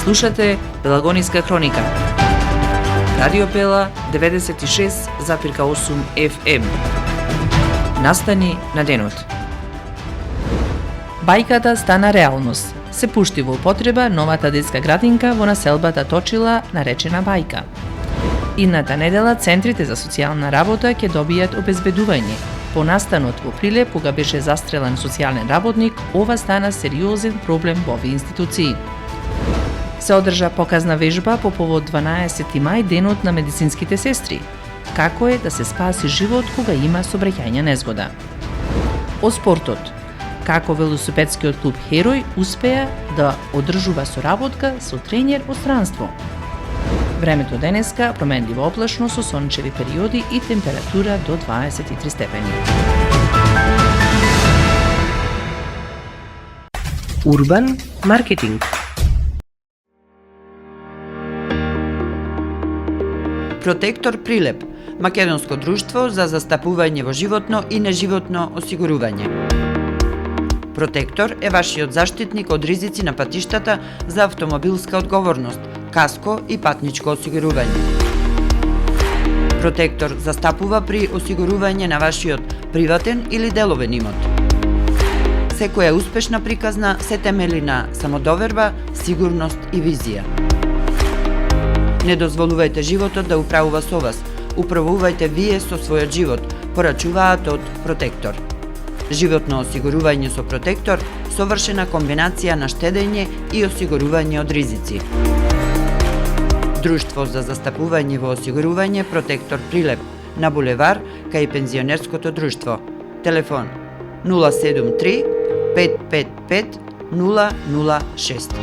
Слушате Пелагониска хроника. Радио Пела 96,8 FM. Настани на денот. Бајката стана реалност. Се пушти во употреба новата детска градинка во населбата Точила, наречена Бајка. Идната недела центрите за социјална работа ќе добијат обезбедување. По настанот во Прилеп, кога беше застрелен социјален работник, ова стана сериозен проблем во овие институции. Се одржа показна вежба по повод 12 мај, денот на медицинските сестри. Како е да се спаси живот кога има сообраќајна незгода? О спортот. Како велосипедскиот клуб Херој успеа да одржува соработка со тренер од странство. Времето денеска променливо облачно со сончеви периоди и температура до 23 степени. Урбан маркетинг. Протектор Прилеп, македонско друштво за застапување во животно и неживотно осигурување. Протектор е вашиот заштитник од ризици на патиштата за автомобилска одговорност, каско и патничко осигурување. Протектор застапува при осигурување на вашиот приватен или деловен имот. Секоја успешна приказна се темели на самодоверба, сигурност и визија. Не дозволувајте животот да управува со вас, управувајте вие со својот живот, порачуваат од Протектор. Животно осигурување со Протектор, совршена комбинација на штедење и осигурување од ризици. Друштво за застапување во осигурување Протектор Прилеп, на булевар кај пензионерското друштво. Телефон 073 555 006.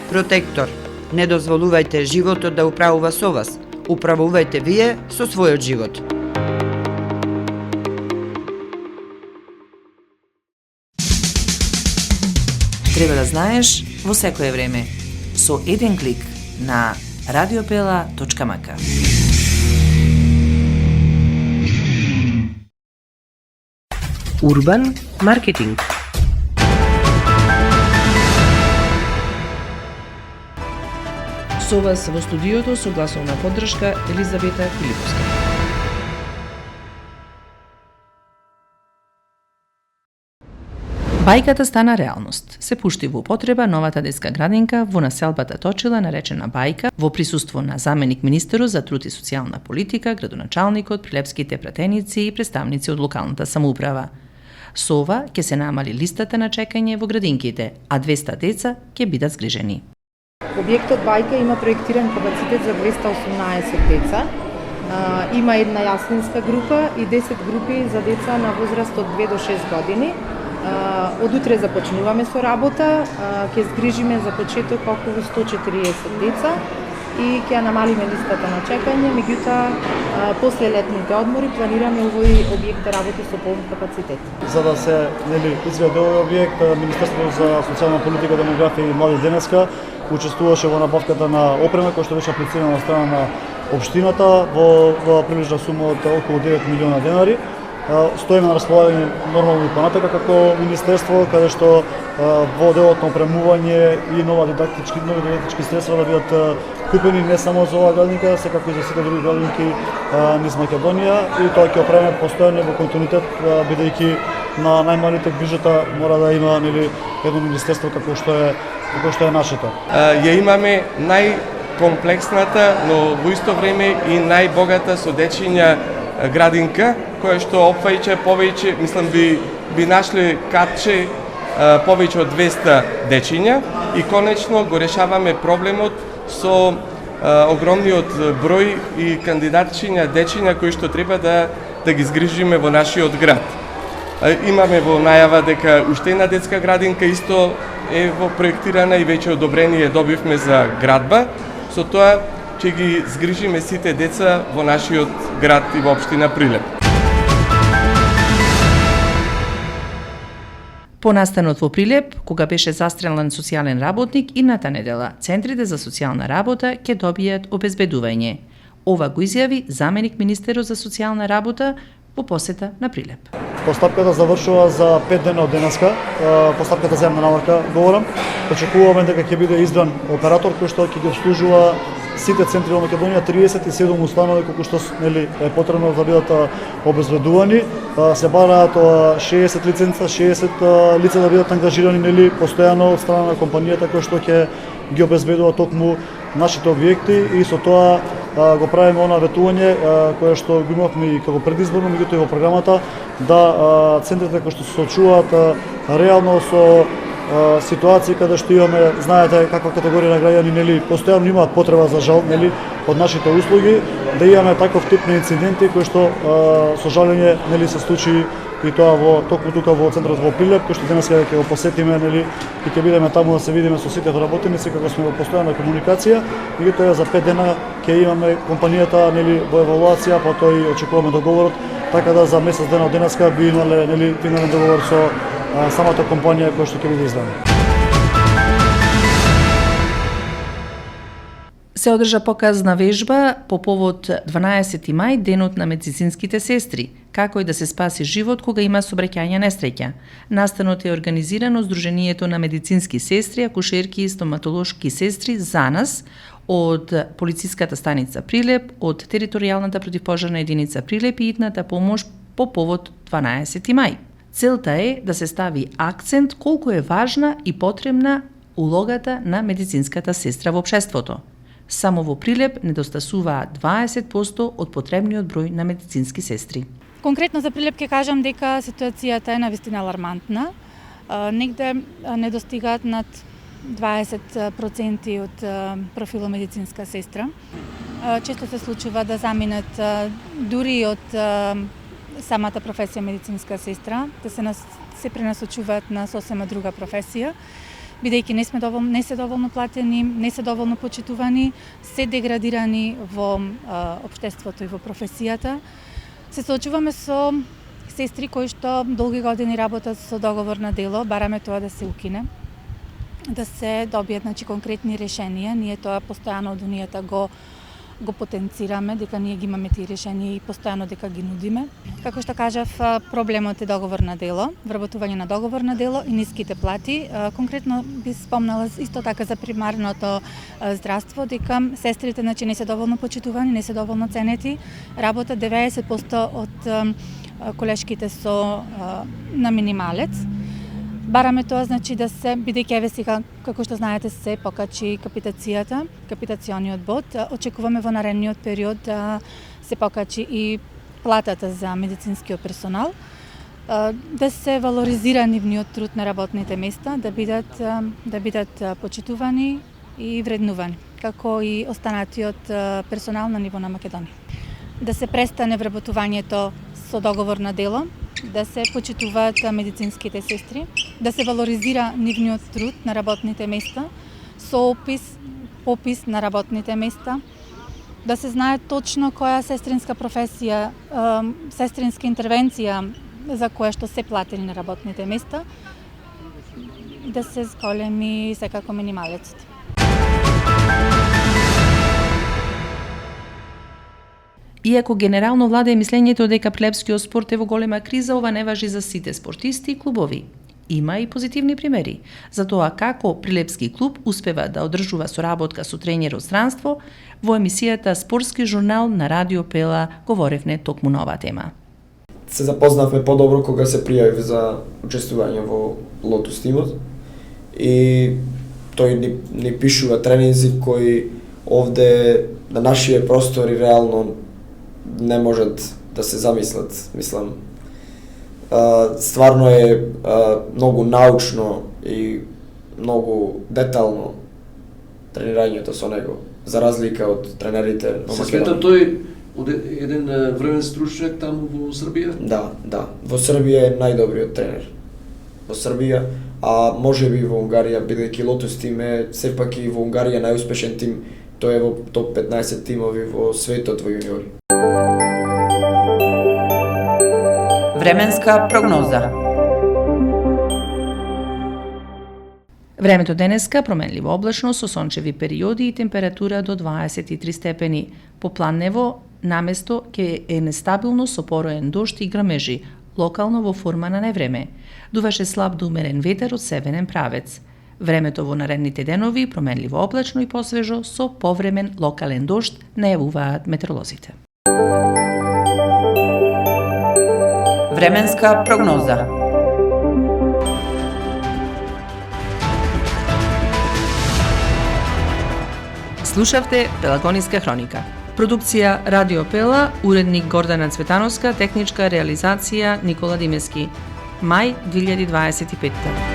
Протектор. Не дозволувајте животот да управува со вас, управувајте вие со својот живот. Треба да знаеш во секое време со еден клик на radiopela.mk. Урбан маркетинг. Со вас во студиото со гласовна поддршка Елизавета Филиповска. Бајката стана реалност. Се пушти во употреба новата детска градинка во населбата Точила, наречена Бајка, во присуство на заменик министерот за труд и социјална политика, градоначалникот, прилепските пратеници и представници од локалната самоуправа. Со ова ќе се намали листата на чекање во градинките, а 200 деца ќе бидат згрижени. Објектот Бајка има проектиран капацитет за 218 деца. Има една јаслинска група и 10 групи за деца на возраст од 2 до 6 години. Од утре започнуваме со работа, ќе згрижиме за почеток околу 140 деца и ќе намалиме листата на чекање, меѓутоа после летните одмори планираме овој објект да работи со полн капацитет. За да се изведе овој објект, Министерството за социјална политика, демографија и млади денеска учествуваше во набавката на опрема која што беше аплицирана од страна на општината во приближна сума од околу 9 милиона денари. Стоиме на располагање нормално и понатака како министерство, каде што во делот на опремување и нови дидактички средства да бидат купени не само за оваа градинка, секако и за сите други градинки низ Македонија, и тоа ќе опреме постојано во континуитет, бидејќи на најмалите грижата мора да има едно министерство како што е нашето. Ја имаме најкомплексната, но во исто време и најбогата со дечиња градинка, која што опфаќа повеќе, мислам би нашли катче повеќе од 200 дечиња и конечно го решаваме проблемот со огромниот број и кандидатчиња дечиња кои што треба да ги згрижиме во нашиот град. Имаме во најава дека уште една детска градинка исто е во проектирана и веќе одобрение добивме за градба. Со тоа ќе ги згрижиме сите деца во нашиот град и во општина Прилеп. По настанот во Прилеп, кога беше застрелен социјален работник, идната недела центрите за социјална работа ќе добијат обезбедување. Ова го изјави заменик министерот за социјална работа во посета на Прилеп. Постапката завршува за 5 дена од денеска. Постапката земна наврка говорам. Очекуваме дека ќе биде избран оператор кој што ќе ги обслужува сите центри во Македонија, 37 установи колку што е потребно да бидат обезбедувани. Се бараат 60 лиценца, 60 лица да бидат ангажирани постојано од страна на компанијата која што ќе ги обезбедува токму нашите објекти и со тоа го правиме она ветување кое што го имавме и како предизборно, меѓутоа и во програмата, да центрите кои што се соочуваат реално со ситуации каде што имаме, знаете каква категорија на граѓани постојано имаат потреба за жал од нашите услуги, да имаме таков тип на инциденти кои што со жалење се случи и тоа токму тука во центарот во Прилеп, кој што денес ќе го посетиме и ќе бидеме таму да се видиме со сите вработеници како сме во постојана комуникација. Меѓутоа за 5 дена ќе имаме компанијата во евалуација, потоа и очекуваме договорот, така да за месец дена од денеска би имале финален договор со самата компанија која што ќе биде издадена. Се одржа показна вежба по повод 12 мај, денот на медицинските сестри, како и да се спаси живот кога има сообраќајна несреќа. Настанот е организиран од Сдруженијето на медицински сестри, акушерки и стоматолошки сестри за нас, од полициската станица Прилеп, од територијалната противпожарна единица Прилеп и итната помош по повод 12 мај. Целта е да се стави акцент колку е важна и потребна улогата на медицинската сестра во општеството. Само во Прилеп недостасуваат 20% од потребниот број на медицински сестри. Конкретно за Прилеп ќе кажам дека ситуацијата е навистина алармантна. Негде недостигаат над 20% од профилот медицинска сестра. Често се случува да заминат дури од самата професија медицинска сестра, да се пренасочуваат на сосема друга професија, бидејќи не се доволно платени, не се доволно почитувани, се деградирани во општеството и во професијата. Се соочуваме со сестри кои што долги години работат со договор на дело, бараме тоа да се укине, да се добијат конкретни решенија. Ние тоа постојано од унијата го потенцираме, дека ние ги имаме тие решенија и постојано дека ги нудиме. Како што кажав, проблемот е договор на дело, вработување на договор на дело и ниските плати. Конкретно би спомнала исто така за примарното здравство, дека сестрите не се доволно почитувани, не се доволно ценети, работат 90% од колешките на минималец. Бараме тоа да се, бидејќи еве сега, како што знаете, се покачи капитациониот бод. Очекуваме во наредниот период да се покачи и платата за медицинскиот персонал, да се валоризира нивниот труд на работните места, да бидат почитувани и вреднувани, како и останатиот персонал на ниво на Македонија. Да се престане вработувањето со договор на дело, да се почитуваат медицинските сестри, да се валоризира нивниот труд на работните места, со опис на работните места, да се знае точно која сестринска професија, сестринска интервенција за која што се платени на работните места, да се зголеми секако минималецот. Иако генерално владее мислењето дека прилепскиот спорт е во голема криза, ова не важи за сите спортисти и клубови. Има и позитивни примери за тоа како Прилепски клуб успева да одржува соработка со тренер од странство. Во емисијата Спортски журнал на Радио Пела говоревне токму на оваа тема. Се запознавме подобро кога се пријавив за учествување во Лотус тимот и тој ни пишува тренинзи кои овде на нашите простори реално не можат да се замислат, мислам. Стварно е многу научно и многу детално тренирањето со него, за разлика од тренерите во Македонија. Се смета тој од еден времен стручњак таму во Србија? Да. Во Србија е најдобриот тренер. Во Србија, а можеби во Унгарија, бидејќи Лотус тим е сепак и во Унгарија најуспешен тим, тој е во топ 15 тимови во светот во јуниори. Временска прогноза. Времето денеска променливо облачно со сончеви периоди и температура до 23 степени. По планево наместо ќе е нестабилно со пороен дожд и грмежи, локално во форма на невреме. Дуваше слаб до умерен ветер од северен правец. Времето во наредните денови променливо облачно и посвежо со повремен локален дожд најавуваат метеоролозите. Временска прогноза. Слушавте Пелагониска хроника. Продукција Радио Пела, уредник Гордана Цветановска, техничка реализација Никола Димески. Мај 2025.